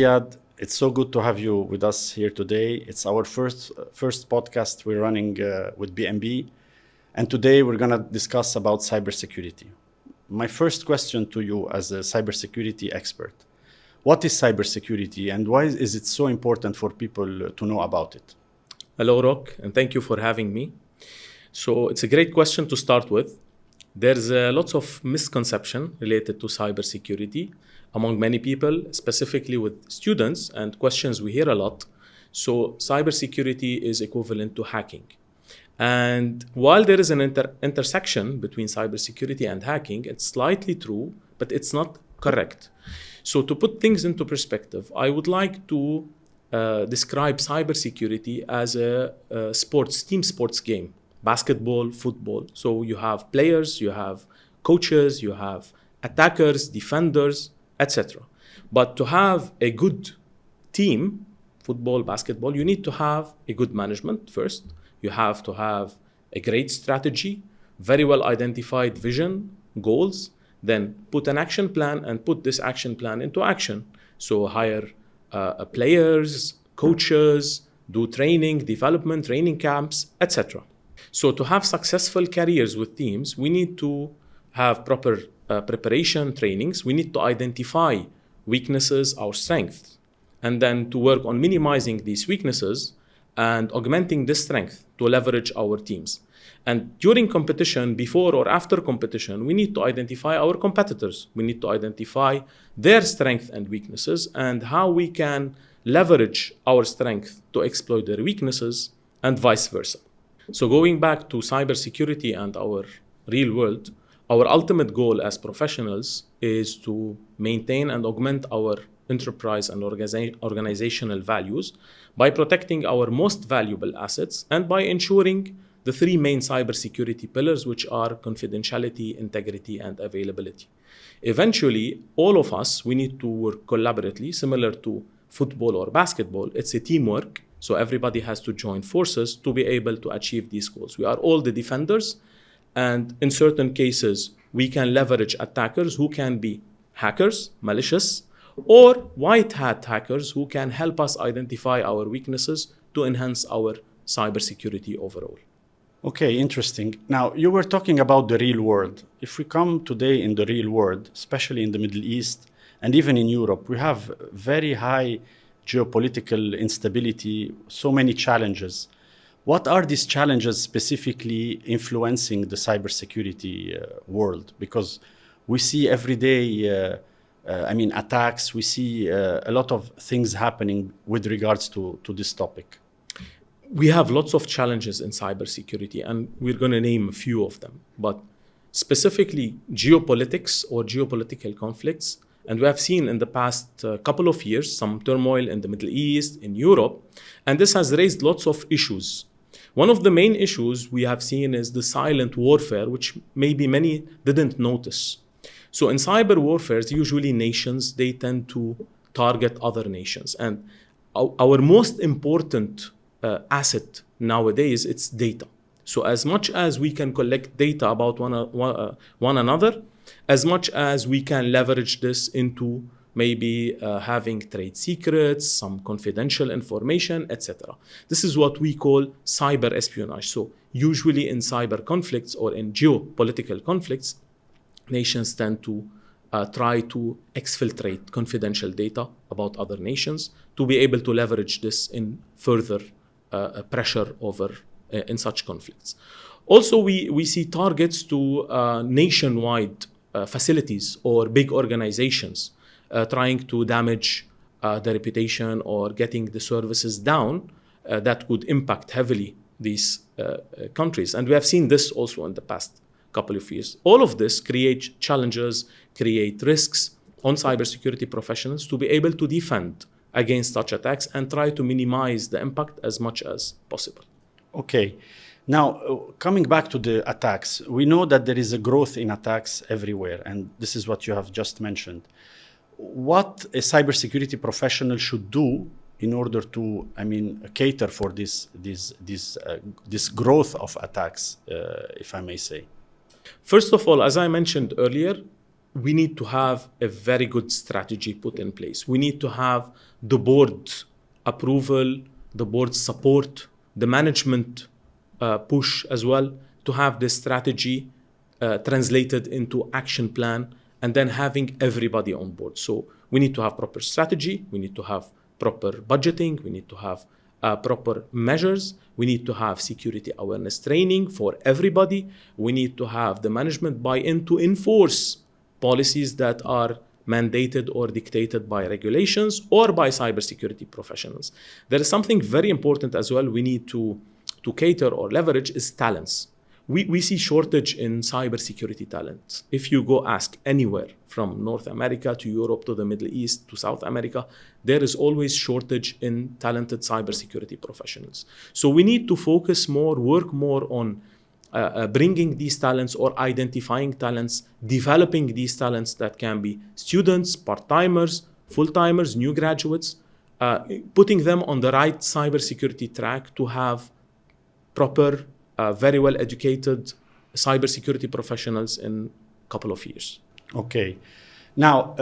Ziad. It's so good to have you with us here today. It's our first podcast we're running with BNB, and today we're going to discuss about cybersecurity. My first question to you as a cybersecurity expert: what is cybersecurity, and why is it so important for people to know about it? Hello, Rock, and thank you for having me. So it's a great question to start with. There's lots of misconception related to cybersecurity among many people, specifically with students, and questions we hear a lot. So cybersecurity is equivalent to hacking. And while there is an intersection between cybersecurity and hacking, it's slightly true, but it's not correct. So to put things into perspective, I would like to describe cybersecurity as a team sports game. Basketball, football. So you have players, you have coaches, you have attackers, defenders, etc. But to have a good team, football, basketball, you need to have a good management first. You have to have a great strategy, very well identified vision, goals, then put an action plan and put this action plan into action. So hire players, coaches, do training, development, training camps, etc. So to have successful careers with teams, we need to have proper preparation trainings. We need to identify weaknesses, our strengths, and then to work on minimizing these weaknesses and augmenting this strength to leverage our teams. And during competition, before or after competition, we need to identify our competitors. We need to identify their strengths and weaknesses and how we can leverage our strength to exploit their weaknesses and vice versa. So going back to cybersecurity and our real world, our ultimate goal as professionals is to maintain and augment our enterprise and organizational values by protecting our most valuable assets and by ensuring the three main cybersecurity pillars, which are confidentiality, integrity, and availability. Eventually, all of us, we need to work collaboratively, similar to football or basketball. It's a teamwork. So everybody has to join forces to be able to achieve these goals. We are all the defenders, and in certain cases, we can leverage attackers who can be hackers, malicious, or white hat hackers who can help us identify our weaknesses to enhance our cybersecurity overall. Okay, interesting. Now, you were talking about the real world. If we come today in the real world, especially in the Middle East and even in Europe, we have very high geopolitical instability, so many challenges. What are these challenges specifically influencing the cybersecurity world? Because we see every day, attacks. We see a lot of things happening with regards to this topic. We have lots of challenges in cybersecurity, and we're going to name a few of them. But specifically, geopolitics or geopolitical conflicts. And we have seen in the past couple of years some turmoil in the Middle East, in Europe, and this has raised lots of issues. One of the main issues we have seen is the silent warfare, which maybe many didn't notice. So in cyber warfare, usually nations, they tend to target other nations. And our most important asset nowadays, it's data. So as much as we can collect data about one another, as much as we can leverage this into maybe having trade secrets, some confidential information, etc. This is what we call cyber espionage. So usually in cyber conflicts or in geopolitical conflicts, nations tend to try to exfiltrate confidential data about other nations to be able to leverage this in further pressure over in such conflicts. Also, we see targets to nationwide facilities or big organizations trying to damage the reputation or getting the services down that could impact heavily these countries. And we have seen this also in the past couple of years. All of this creates challenges, create risks on cybersecurity professionals to be able to defend against such attacks and try to minimize the impact as much as possible. Okay. Now, coming back to the attacks, we know that there is a growth in attacks everywhere, and this is what you have just mentioned. What a cybersecurity professional should do in order to, cater for this growth of attacks, if I may say? First of all, as I mentioned earlier, we need to have a very good strategy put in place. We need to have the board approval, the board support, the management push as well, to have this strategy translated into action plan, and then having everybody on board. So we need to have proper strategy, we need to have proper budgeting, we need to have proper measures, we need to have security awareness training for everybody, we need to have the management buy-in to enforce policies that are mandated or dictated by regulations or by cybersecurity professionals. There is something very important as well we need to cater or leverage is talents. We see shortage in cybersecurity talent. If you go ask anywhere from North America to Europe to the Middle East to South America, there is always shortage in talented cybersecurity professionals. So we need to focus more, work more on bringing these talents or identifying talents, developing these talents that can be students, part-timers, full-timers, new graduates, putting them on the right cybersecurity track to have proper, very well-educated cybersecurity professionals in a couple of years. Okay. Now,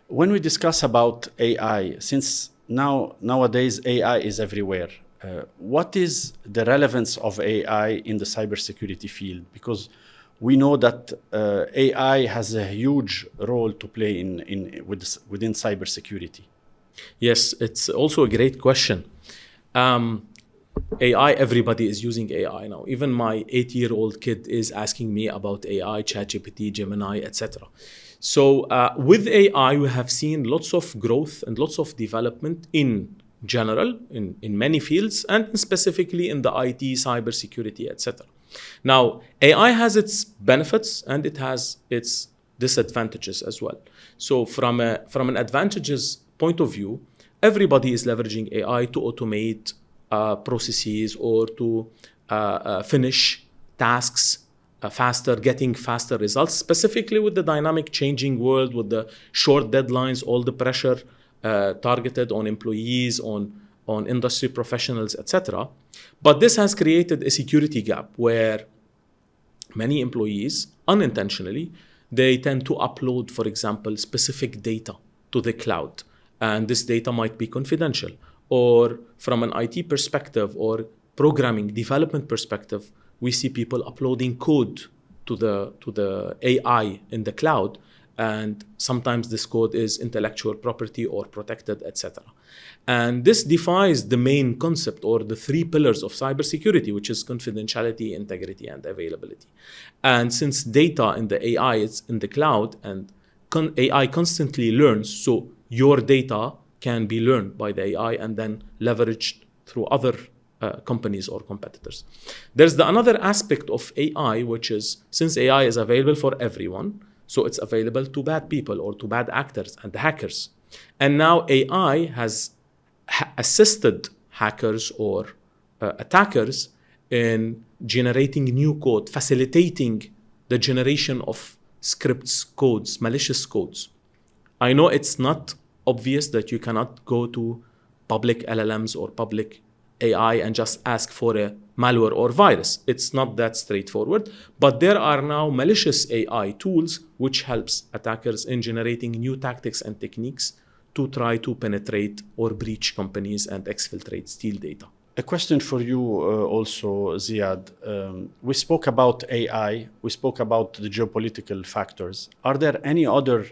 when we discuss about AI, since nowadays AI is everywhere, what is the relevance of AI in the cybersecurity field? Because we know that AI has a huge role to play within cybersecurity. Yes, it's also a great question. AI, everybody is using AI now. Even my 8-year-old kid is asking me about AI, ChatGPT, Gemini, etc. So with AI, we have seen lots of growth and lots of development in general, in many fields, and specifically in the IT, cybersecurity, etc. Now, AI has its benefits and it has its disadvantages as well. So from an advantages point of view, everybody is leveraging AI to automate processes or to finish tasks faster, getting faster results, specifically with the dynamic changing world, with the short deadlines, all the pressure targeted on employees, on industry professionals, etc. But this has created a security gap where many employees, unintentionally, they tend to upload, for example, specific data to the cloud. And this data might be confidential. Or from an IT perspective or programming development perspective, we see people uploading code to the AI in the cloud. And sometimes this code is intellectual property or protected, etc. And this defies the main concept or the 3 pillars of cybersecurity, which is confidentiality, integrity, and availability. And since data in the AI is in the cloud and AI constantly learns, so your data can be learned by the AI and then leveraged through other companies or competitors. There's another aspect of AI, which is since AI is available for everyone, so it's available to bad people or to bad actors and hackers. And now AI has assisted hackers or attackers in generating new code, facilitating the generation of scripts, codes, malicious codes. I know it's not obvious that you cannot go to public LLMs or public AI and just ask for a malware or virus. It's not that straightforward, but there are now malicious AI tools which helps attackers in generating new tactics and techniques to try to penetrate or breach companies and exfiltrate, steal data. A question for you also, Ziad. We spoke about AI, we spoke about the geopolitical factors. Are there any other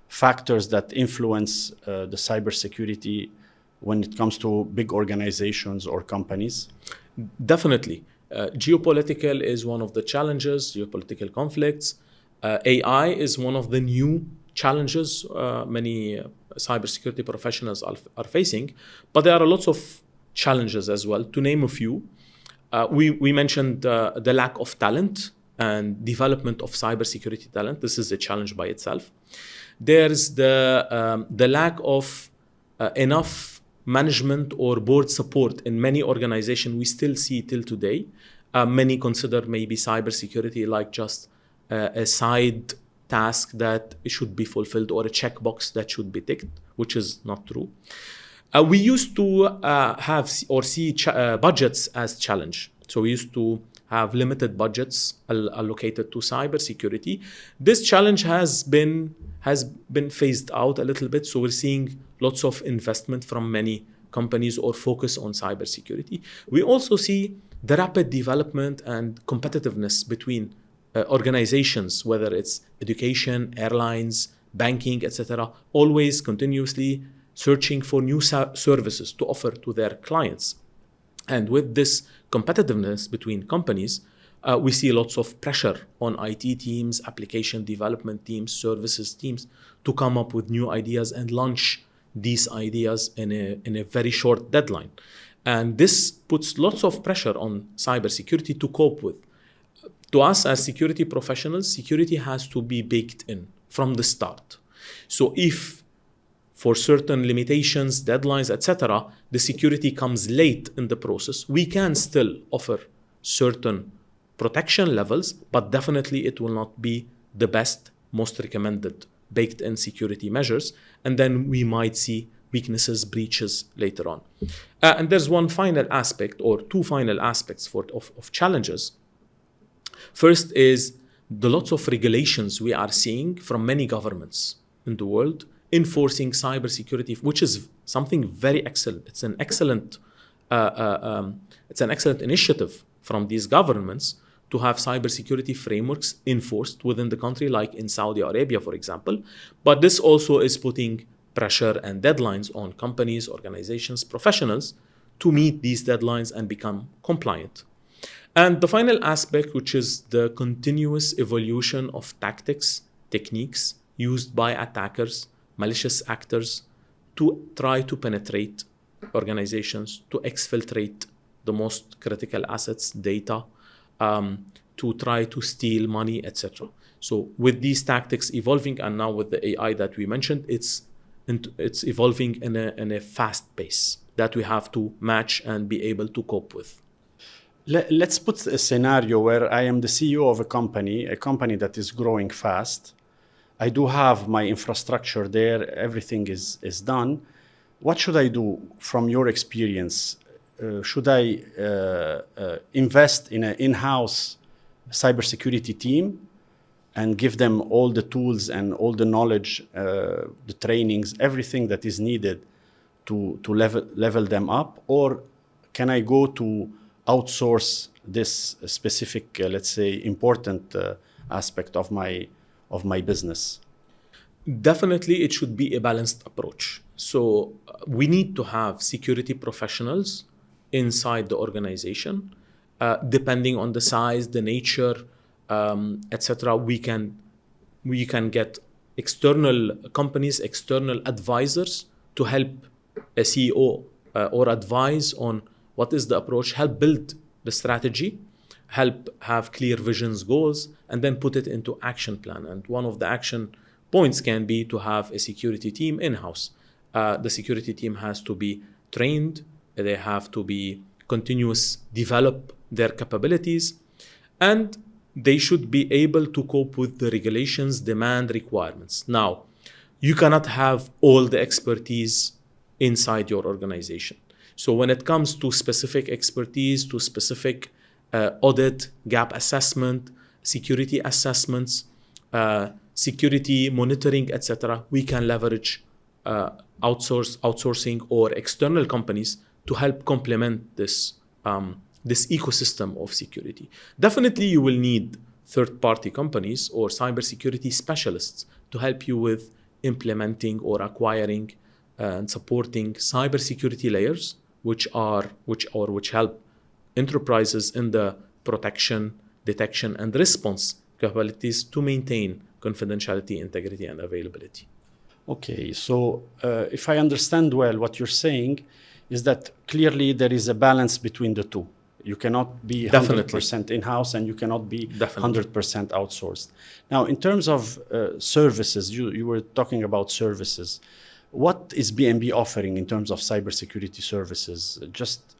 factors that influence the cybersecurity when it comes to big organizations or companies? Definitely. Geopolitical is one of the challenges, geopolitical conflicts. AI is one of the new challenges many cybersecurity professionals are facing, but there are lots of challenges as well. To name a few, we mentioned the lack of talent and development of cybersecurity talent. This is a challenge by itself. There's the lack of enough management or board support in many organizations. We still see till today. Many consider maybe cybersecurity like just a side task that should be fulfilled or a checkbox that should be ticked, which is not true. We used to have or see budgets as challenge. So we used to have limited budgets allocated to cybersecurity. This challenge has been phased out a little bit. So we're seeing lots of investment from many companies or focus on cybersecurity. We also see the rapid development and competitiveness between organizations, whether it's education, airlines, banking, etc., always continuously searching for new services to offer to their clients. And with this competitiveness between companies, we see lots of pressure on IT teams, application development teams, services teams to come up with new ideas and launch these ideas in a very short deadline. And this puts lots of pressure on cybersecurity to cope with. To us as security professionals, security has to be baked in from the start. So if for certain limitations, deadlines, etc., the security comes late in the process, we can still offer certain protection levels, but definitely it will not be the best, most recommended baked-in security measures, and then we might see weaknesses, breaches later on. And there's one final aspect, or two final aspects of challenges. First is the lots of regulations we are seeing from many governments in the world enforcing cybersecurity, which is something very excellent. It's an excellent initiative from these governments to have cybersecurity frameworks enforced within the country, like in Saudi Arabia, for example. But this also is putting pressure and deadlines on companies, organizations, professionals to meet these deadlines and become compliant. And the final aspect, which is the continuous evolution of tactics, techniques used by attackers, malicious actors to try to penetrate organizations, to exfiltrate the most critical assets, data, to try to steal money, etc. So with these tactics evolving, and now with the AI that we mentioned, it's evolving in a fast pace that we have to match and be able to cope with. Let's put a scenario where I am the CEO of a company that is growing fast. I do have my infrastructure there, everything is done. What should I do from your experience? Should I invest in an in-house cybersecurity team and give them all the tools and all the knowledge, the trainings, everything that is needed to level them up? Or can I go to outsource this specific, let's say, important aspect of my business? Definitely, it should be a balanced approach. So we need to have security professionals inside the organization, depending on the size, the nature, etc. We can get external companies, external advisors to help a CEO or advise on what is the approach, help build the strategy, help have clear visions, goals, and then put it into action plan. And one of the action points can be to have a security team in-house. The security team has to be trained, they have to be continuous, develop their capabilities, and they should be able to cope with the regulations, demand, requirements. Now, you cannot have all the expertise inside your organization. So when it comes to specific expertise, to specific audit, gap assessment, security assessments, security monitoring, etc., we can leverage outsourcing or external companies to help complement this ecosystem of security. Definitely, you will need third-party companies or cybersecurity specialists to help you with implementing or acquiring and supporting cybersecurity layers, which help enterprises in the protection, detection, and response capabilities to maintain confidentiality, integrity, and availability. Okay, so if I understand well, what you're saying is that clearly there is a balance between the two. You cannot be 100% in-house and you cannot be 100% outsourced. Now, in terms of services, you were talking about services. What is BNB offering in terms of cybersecurity services? Just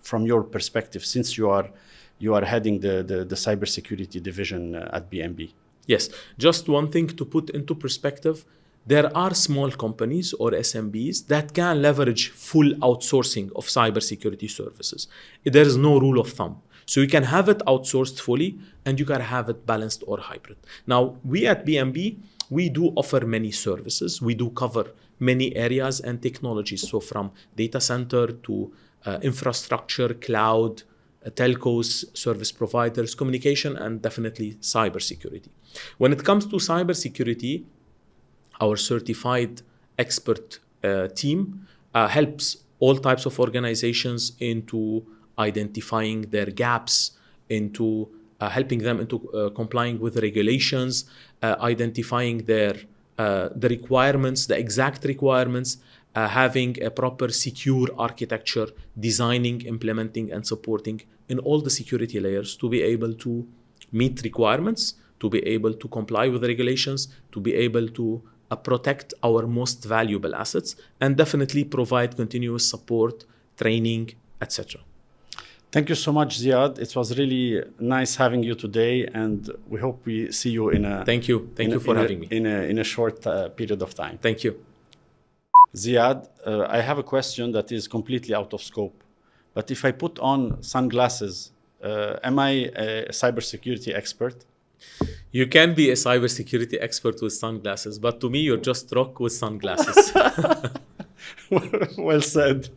from your perspective, since you are heading the cybersecurity division at BNB. Yes, just one thing to put into perspective. There are small companies or SMBs that can leverage full outsourcing of cybersecurity services. There is no rule of thumb. So you can have it outsourced fully, and you can have it balanced or hybrid. Now, we at BNB, we do offer many services. We do cover many areas and technologies. So from data center to infrastructure, cloud, telcos, service providers, communication, and definitely cybersecurity. When it comes to cybersecurity, our certified expert team helps all types of organizations into identifying their gaps, into helping them into complying with regulations, identifying their the requirements, the exact requirements, having a proper secure architecture, designing, implementing, and supporting in all the security layers to be able to meet requirements, to be able to comply with the regulations, to be able to protect our most valuable assets, and definitely provide continuous support, training, etc. Thank you so much, Ziad. It was really nice having you today, and we hope we see you in a Thank you for having me in a short period of time. Thank you. Ziad, I have a question that is completely out of scope. But if I put on sunglasses, am I a cybersecurity expert? You can be a cybersecurity expert with sunglasses, but to me, you're just rock with sunglasses. Well said.